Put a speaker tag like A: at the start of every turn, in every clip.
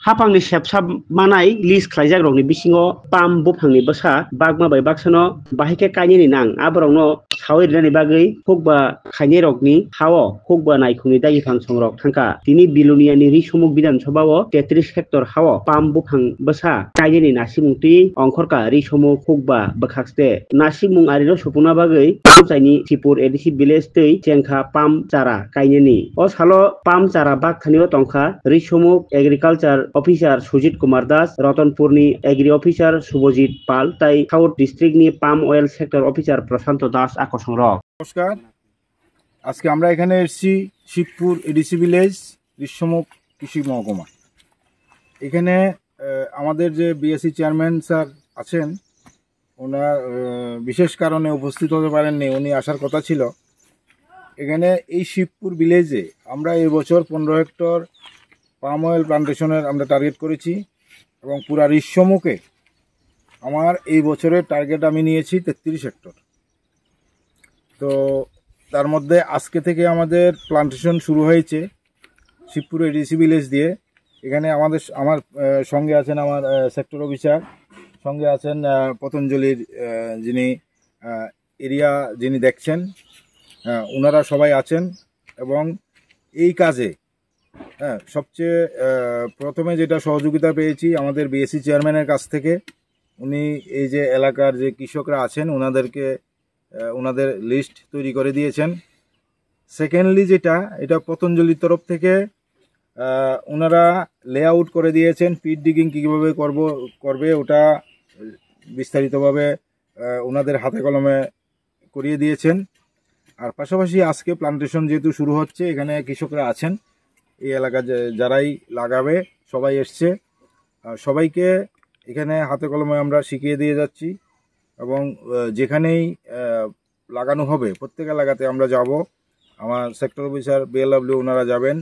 A: हाफांनि सेबसाब मानाय list खालायजाग रंनि बिसिङाव palm बुफांनि बसा बागमा bye बाक्सानो बाहायके कायनि नां आबरावनो साव एरनानै बागै फुगबा खायनि रगनि हावो फुगबा नायखुनि दायिफां संरक थांखा तिनि बिलुनियानि रिसमुक बिधानसभाओ 33 हेक्टर हावो पाम बुफां बसा कायनि नासिमुंति अंखरका रिसमुक फुगबा बखाक्सते नासिमुं आरिनो सुपुना बागै जायनि त्रिपुर एडिसि विलेज तै चेंखा पाम चारा कायनि अ सालो पाम चारा बाग खानियो तंखा रिसमुक एग्रिकालचार অফিসার সুজিত কুমার দাস রতনপুরনি এগ্রি অফিসার শুভজিৎ পাল তাই সাউথ ডিস্ট্রিক্টনি palm oil sector officer Prashanta Das আকর্ষণ রক।
B: নমস্কার, আজকে আমরা এখানে এসেছি শিবপুর এডিসি ভিলেজ গ্রীষ্মমুখ কৃষি মহকুমা। এখানে আমাদের যে বিএসসি চেয়ারম্যান স্যার আছেন, ওনার বিশেষ কারণে উপস্থিত হতে পারেননি, উনি আসার কথা ছিল। এখানে এই শিবপুর ভিলেজে আমরা এই বছর 15 হেক্টর পাম অয়েল প্লান্টেশনের আমরা টার্গেট করেছি এবং পুরা রিসমুখে আমার এই বছরের টার্গেট আমি নিয়েছি 33 হেক্টর। তো তার মধ্যে আজকে থেকে আমাদের প্লান্টেশন শুরু হয়েছে শিবপুর এডিসি ভিলেজ দিয়ে। এখানে আমার সঙ্গে আছেন আমার সেক্টর অফিসার, সঙ্গে আছেন পতঞ্জলির যিনি এরিয়া যিনি দেখছেন, ওনারা সবাই আছেন। এবং এই কাজে সবচেয়ে প্রথমে যেটা সহযোগিতা পেয়েছি আমাদের বিএসসি চেয়ারম্যানের কাছ থেকে। উনি এই যে এলাকার যে কৃষকরা আছেন ওনাদেরকে ওনাদের লিস্ট তৈরি করে দিয়েছেন। সেকেন্ডলি এটা পতঞ্জলির তরফ থেকে ওনারা লেআউট করে দিয়েছেন, পিট ডিগিং কীভাবে করবে ওটা বিস্তারিতভাবে ওনাদের হাতে কলমে করিয়ে দিয়েছেন। আর পাশাপাশি আজকে প্লান্টেশন যেহেতু শুরু হচ্ছে, এখানে কৃষকরা আছেন, এই এলাকা যারাই লাগাবে সবাই এসছে, সবাইকে এখানে হাতে কলমে আমরা শিখিয়ে দিয়ে যাচ্ছি। এবং যেখানেই লাগানো হবে প্রত্যেক এলাকাতে আমরা যাব, আমার সেক্টর অফিসার বিএলডব্লিউ ওনারা যাবেন।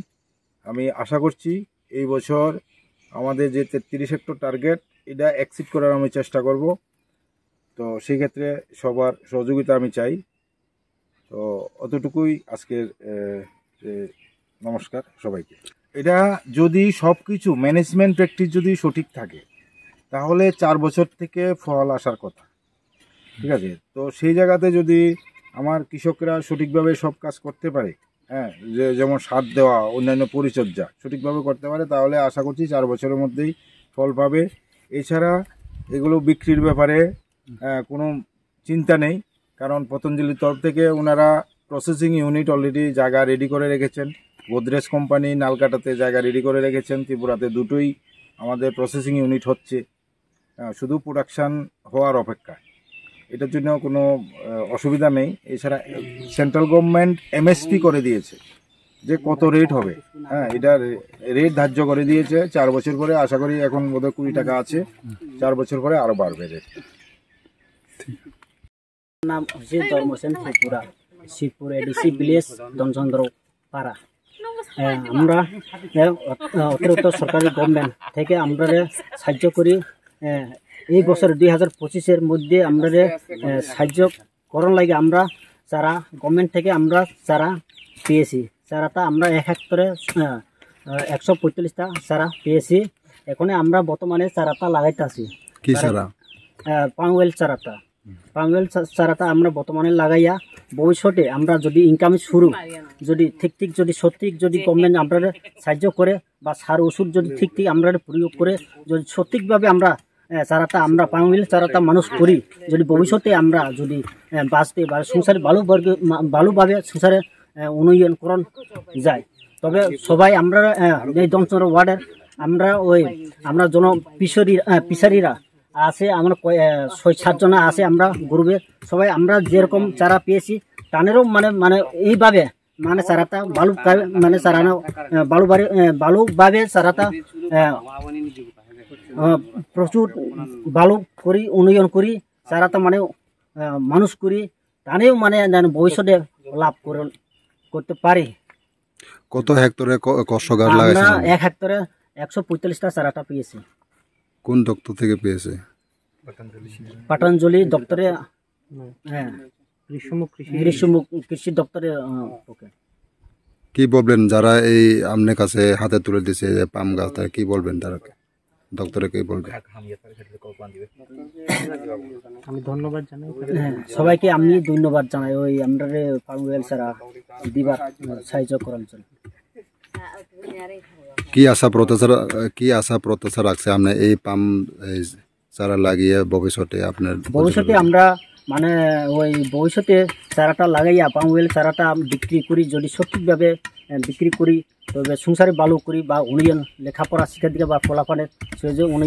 B: আমি আশা করছি এই বছর আমাদের যে 33 হেক্টর টার্গেট, এটা এক্সিড করার আমি চেষ্টা করব। তো সেই ক্ষেত্রে সবার সহযোগিতা আমি চাই। তো অতটুকুই আজকের নমস্কার সবাইকে। এটা যদি সব কিছু ম্যানেজমেন্ট প্র্যাকটিস যদি সঠিক থাকে তাহলে 4 বছর থেকে ফল আসার কথা, ঠিক আছে? তো সেই জায়গাতে যদি আমার কৃষকরা সঠিকভাবে সব কাজ করতে পারে, যেমন সার দেওয়া, অন্যান্য পরিচর্যা সঠিকভাবে করতে পারে, তাহলে আশা করছি 4 বছরের মধ্যেই ফল পাবে। এছাড়া এগুলো বিক্রির ব্যাপারে কোনো চিন্তা নেই, কারণ পতঞ্জলির তরফ থেকে ওনারা প্রসেসিং ইউনিট অলরেডি জায়গা রেডি করে রেখেছেন। গোদরেজ কোম্পানি নালকাটাতে জায়গা রেডি করে রেখেছেন, ত্রিপুরাতে দুটোই আমাদের প্রসেসিং ইউনিট হচ্ছে, শুধু প্রোডাকশান হওয়ার অপেক্ষা। এটার জন্য কোনো অসুবিধা নেই। এছাড়া সেন্ট্রাল গভর্নমেন্ট এমএসপি করে দিয়েছে যে কত রেট হবে, এটা রেট ধার্য করে দিয়েছে 4 বছর পরে। আশা করি এখন বোধহয় 20 টাকা আছে, 4 বছর পরে আরও বাড়বে রেট।
C: নাম হচ্ছে ধর্মসেন ত্রিপুরা, শিবপুর এডিসি ভিলেজ দনচন্দ্র পাড়া। আমরা অতিরিক্ত সরকারি গভর্নমেন্ট থেকে আমরা সাহায্য করি। এই বছর 2025-এর মধ্যে আমরা সাহায্য করার লাগে আমরা চারা গভর্নমেন্ট থেকে আমরা চারা পেয়েছি। চারাটা আমরা 1 হেক্টরে 145টা চারা পেয়েছি। এখন আমরা বর্তমানে চারাটা লাগাইতেছি।
D: কি চারা?
C: পাম অয়েল চারাটা। পাম অয়েল চারাটা আমরা বর্তমানে লাগাইয়া ভবিষ্যতে আমরা যদি ইনকাম শুরু যদি ঠিক যদি সঠিক যদি গভর্নমেন্ট আমরা সাহায্য করে বা সার ওষুধ যদি ঠিক আমরা প্রয়োগ করে যদি সঠিকভাবে আমরা চারাটা আমরা পাম অয়েল চারাটা মানুষ করি, যদি ভবিষ্যতে আমরা যদি বাঁচতে বা সংসারে ভালোভাবে সংসারে উন্নয়নকরণ যায়, তবে সবাই আমরা এই দনচন্দ্র ওয়ার্ডের আমরা জন পিসারিরা আছে, আমরা 6-7 জন আছে আমরা গ্রুপে। সবাই আমরা যেরকম চারা পেয়েছি তানেরও মানে এইভাবে চারাটা ভালোভাবে চারাটা প্রচুর ভালো করি, উন্নয়ন করি, চারাটা মানুষ করি, তানেও ভবিষ্যতে লাভ করতে পারি।
D: কত হেক্টরে কষ্ট গাছ লাগাইছেন?
C: আমরা 1 হেক্টরে 145টা চারাটা পেয়েছি।
D: কোন দপ্তর থেকে পেয়েছে?
C: পতঞ্জলি দপ্তরে, গ্রীষ্মমুখ কৃষি দপ্তরে।
D: কি বলবেন যারা এই আপনার কাছে হাতে তুলে দিছে যে পাম গাছ তারা কি বলবেন তারাকে ডক্টরে কি বলবেন?
C: আমি ধন্যবাদ জানাই সবাইকে, আমি ধন্যবাদ জানাই ওই আমরা পাম ওয়েল চারা দিবার সাহায্য করার জন্য।
D: কি আশা প্রত্যাশা রাখছে আপনি এই পাম চারা লাগিয়ে ভবিষ্যতে আপনার?
C: ভবিষ্যতে আমরা মানে ওই ভবিষ্যতে চারাটা লাগাইয়া পাম ওয়েল চারাটা বিক্রি করি, যদি সঠিকভাবে বিক্রি করি তবে সংসারে ভালো করি বা উন্নয়ন লেখাপড়া শিক্ষা দিকে বা ফলাফলের সেই যে উন্নয়ন